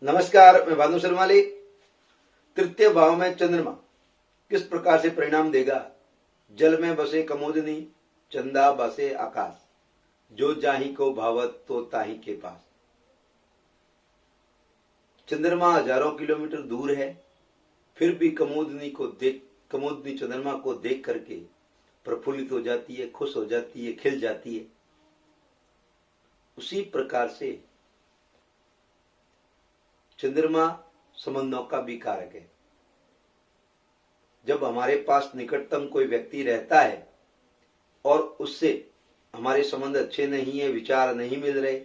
नमस्कार, मैं भानु शर्माली। तृतीय भाव में चंद्रमा किस प्रकार से परिणाम देगा। जल में बसे कमोदनी, चंदा बसे आकाश, जो जाहि को भावत तो ताहि के पास। चंद्रमा हजारों किलोमीटर दूर है, फिर भी कमोदनी चंद्रमा को देख करके प्रफुल्लित हो जाती है, खुश हो जाती है, खिल जाती है। उसी प्रकार से चंद्रमा संबंधों का भी कारक है। जब हमारे पास निकटतम कोई व्यक्ति रहता है और उससे हमारे संबंध अच्छे नहीं है, विचार नहीं मिल रहे,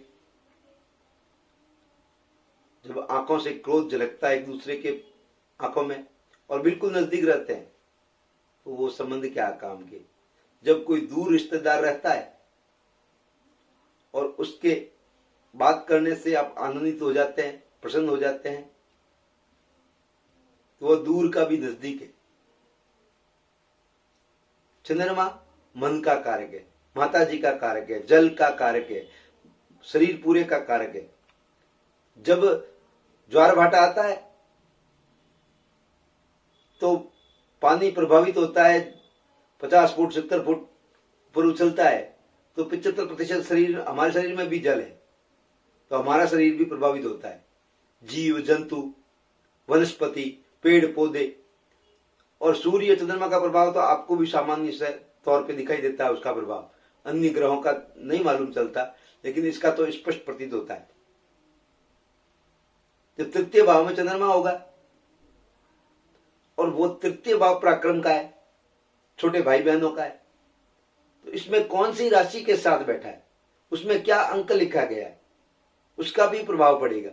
जब आंखों से क्रोध झलकता है एक दूसरे के आंखों में और बिल्कुल नजदीक रहते हैं, तो वो संबंध क्या काम के। जब कोई दूर रिश्तेदार रहता है और उसके बात करने से आप आनंदित हो जाते हैं, प्रसन्न हो जाते हैं, तो वह दूर का भी नजदीक है। चंद्रमा मन का कारक है, माता जी का कारक है, जल का कारक है, शरीर पूरे का कारक है। जब ज्वार भाटा आता है तो पानी प्रभावित होता है, 50 फुट 70 फुट पर उछलता है, तो 75% शरीर, हमारे शरीर में भी जल है, तो हमारा शरीर भी प्रभावित होता है। जीव जंतु, वनस्पति, पेड़ पौधे, और सूर्य चंद्रमा का प्रभाव तो आपको भी सामान्य तौर पे दिखाई देता है। उसका प्रभाव अन्य ग्रहों का नहीं मालूम चलता, लेकिन इसका तो स्पष्ट प्रतीत होता है। जब तृतीय भाव में चंद्रमा होगा और वो तृतीय भाव पराक्रम का है, छोटे भाई बहनों का है, तो इसमें कौन सी राशि के साथ बैठा है, उसमें क्या अंक लिखा गया है, उसका भी प्रभाव पड़ेगा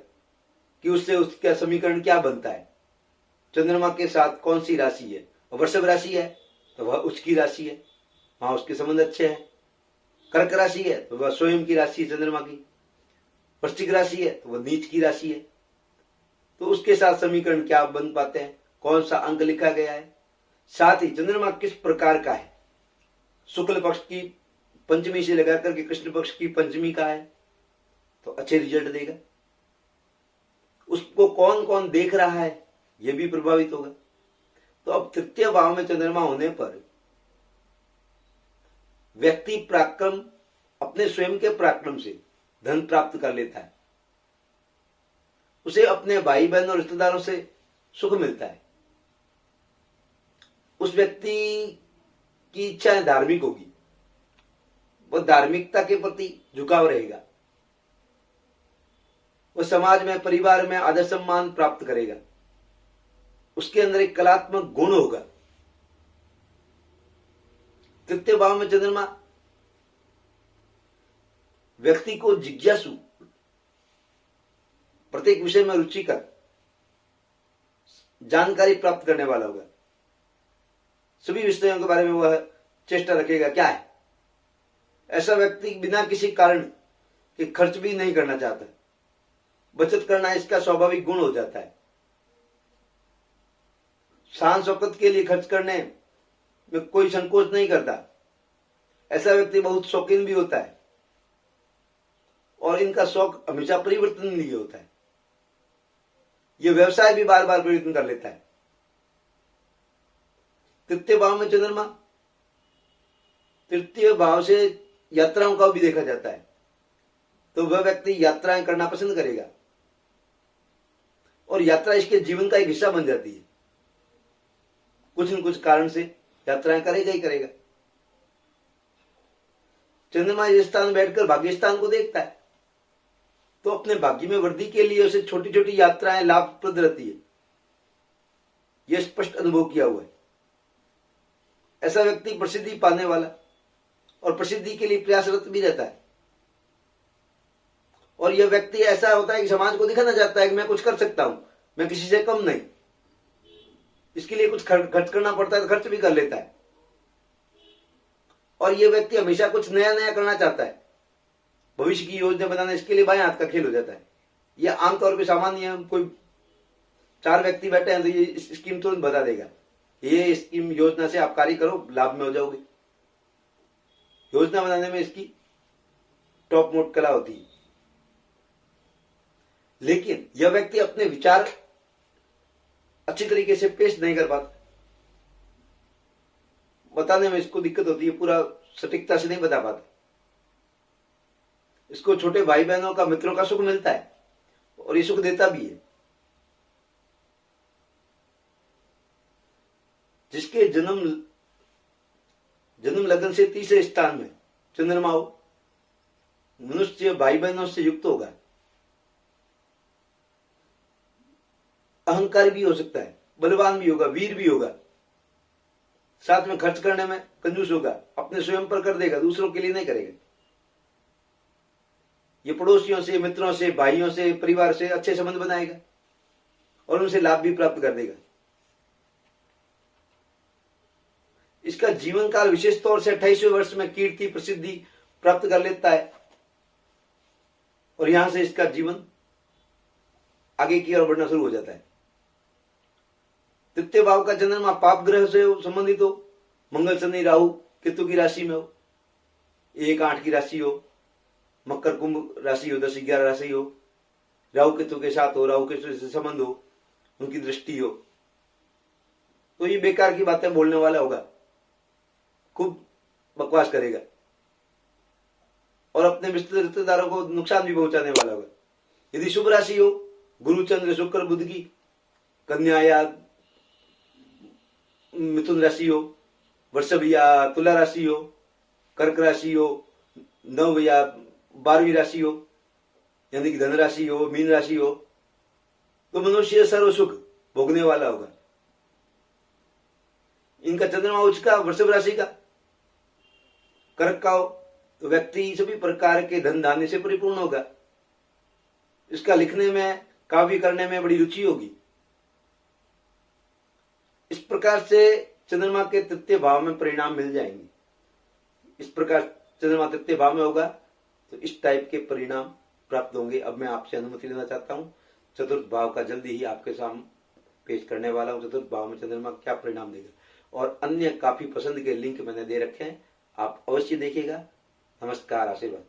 कि उससे उसका समीकरण क्या बनता है। चंद्रमा के साथ कौन सी राशि है, वृषभ राशि है तो वह उच्च की राशि है, वहां उसके संबंध अच्छे हैं। कर्क राशि है तो वह स्वयं की राशि है चंद्रमा की। वृश्चिक राशि है तो वह नीच की राशि है, तो उसके साथ समीकरण क्या बन पाते हैं, कौन सा अंक लिखा गया है। साथ ही चंद्रमा किस प्रकार का है, शुक्ल पक्ष की पंचमी से लेकर करके कृष्ण पक्ष की पंचमी का है तो अच्छे रिजल्ट देगा। उसको कौन कौन देख रहा है यह भी प्रभावित होगा। तो अब तृतीय भाव में चंद्रमा होने पर व्यक्ति पराक्रम, अपने स्वयं के पराक्रम से धन प्राप्त कर लेता है, उसे अपने भाई बहन और रिश्तेदारों से सुख मिलता है। उस व्यक्ति की इच्छा धार्मिक होगी, वह धार्मिकता के प्रति झुकाव रहेगा, वह समाज में, परिवार में आदर सम्मान प्राप्त करेगा, उसके अंदर एक कलात्मक गुण होगा। तृतीय भाव में चंद्रमा व्यक्ति को जिज्ञासु, प्रत्येक विषय में रुचिकर, जानकारी प्राप्त करने वाला होगा। सभी विषयों के बारे में वह चेष्टा रखेगा। क्या है, ऐसा व्यक्ति बिना किसी कारण के खर्च भी नहीं करना चाहता, बचत करना इसका स्वाभाविक गुण हो जाता है। शान शौकत के लिए खर्च करने में कोई संकोच नहीं करता। ऐसा व्यक्ति बहुत शौकीन भी होता है और इनका शौक हमेशा परिवर्तन लिए होता है। यह व्यवसाय भी बार बार परिवर्तन कर लेता है। तृतीय भाव में चंद्रमा, तृतीय भाव से यात्राओं का भी देखा जाता है, तो वह व्यक्ति यात्राएं करना पसंद करेगा और यात्रा इसके जीवन का एक हिस्सा बन जाती है। कुछ न कुछ कारण से यात्राएं करेगा ही करेगा। चंद्रमा इस स्थान बैठकर भाग्य स्थान को देखता है, तो अपने भाग्य में वृद्धि के लिए उसे छोटी छोटी यात्राएं लाभप्रद रहती है। यह स्पष्ट अनुभव किया हुआ है। ऐसा व्यक्ति प्रसिद्धि पाने वाला और प्रसिद्धि के लिए प्रयासरत भी रहता है, और यह व्यक्ति ऐसा होता है कि समाज को दिखाना चाहता है कि मैं कुछ कर सकता हूं, मैं किसी से कम नहीं। इसके लिए कुछ खर्च करना पड़ता है तो खर्च भी कर लेता है, और यह व्यक्ति हमेशा कुछ नया नया करना चाहता है, भविष्य की योजना बनाना इसके लिए बाएं हाथ का खेल हो जाता है। यह आमतौर पर सामान्य है। कोई 4 व्यक्ति बैठे हैं तो ये स्कीम तुरंत बता देगा, ये स्कीम योजना से आप कार्य करो, लाभ में हो जाओगे। योजना बनाने में इसकी टॉप मोड कला होती है। लेकिन यह व्यक्ति अपने विचार अच्छी तरीके से पेश नहीं कर पाता, बताने में इसको दिक्कत होती है, पूरा सटीकता से नहीं बता पाता। इसको छोटे भाई बहनों का, मित्रों का सुख मिलता है और ये सुख देता भी है। जिसके जन्म लगन से तीसरे स्थान में चंद्रमा हो, मनुष्य भाई बहनों से युक्त होगा, अहंकारी भी हो सकता है, बलवान भी होगा, वीर भी होगा, साथ में खर्च करने में कंजूस होगा, अपने स्वयं पर कर देगा, दूसरों के लिए नहीं करेगा। ये पड़ोसियों से, मित्रों से, भाइयों से, परिवार से अच्छे संबंध बनाएगा और उनसे लाभ भी प्राप्त कर देगा। इसका जीवन काल विशेष तौर से 28वें वर्ष में कीर्ति प्रसिद्धि प्राप्त कर लेता है और यहां से इसका जीवन आगे की ओर बढ़ना शुरू हो जाता है। तृतीय भाव का चंद्रमा पाप ग्रह से संबंधित हो, मंगल, शनि, राहु, केतु की राशि में हो, 1-8 की राशि हो, मकर कुंभ राशि हो, 10-11 राशि हो, राहु केतु के साथ हो, राहु केतु से संबंध हो, उनकी दृष्टि हो, तो ये बेकार की बातें बोलने वाला होगा, खूब बकवास करेगा और अपने रिश्तेदारों को नुकसान भी पहुंचाने वाला होगा। यदि शुभ राशि हो, गुरु, चंद्र, शुक्र, बुध की, कन्या या मिथुन राशि हो, वृषभ या तुला राशि हो, कर्क राशि हो, 9 या 12वीं राशि हो, यानी कि धन राशि हो, मीन राशि हो, तो मनुष्य सर्व सुख भोगने वाला होगा। इनका चंद्रमा उच्च का वृषभ राशि का, कर्क का हो तो व्यक्ति सभी प्रकार के धन धान्य से परिपूर्ण होगा। इसका लिखने में, काव्य करने में बड़ी रुचि होगी। इस प्रकार से चंद्रमा के तृतीय भाव में परिणाम मिल जाएंगे। इस प्रकार चंद्रमा तृतीय भाव में होगा तो इस टाइप के परिणाम प्राप्त होंगे। अब मैं आपसे अनुमति लेना चाहता हूं, चतुर्थ भाव का जल्दी ही आपके सामने पेश करने वाला हूं। चतुर्थ भाव में चंद्रमा क्या परिणाम देगा और अन्य काफी पसंद के लिंक मैंने दे रखे हैं, आप अवश्य देखिएगा। नमस्कार, आशीर्वाद।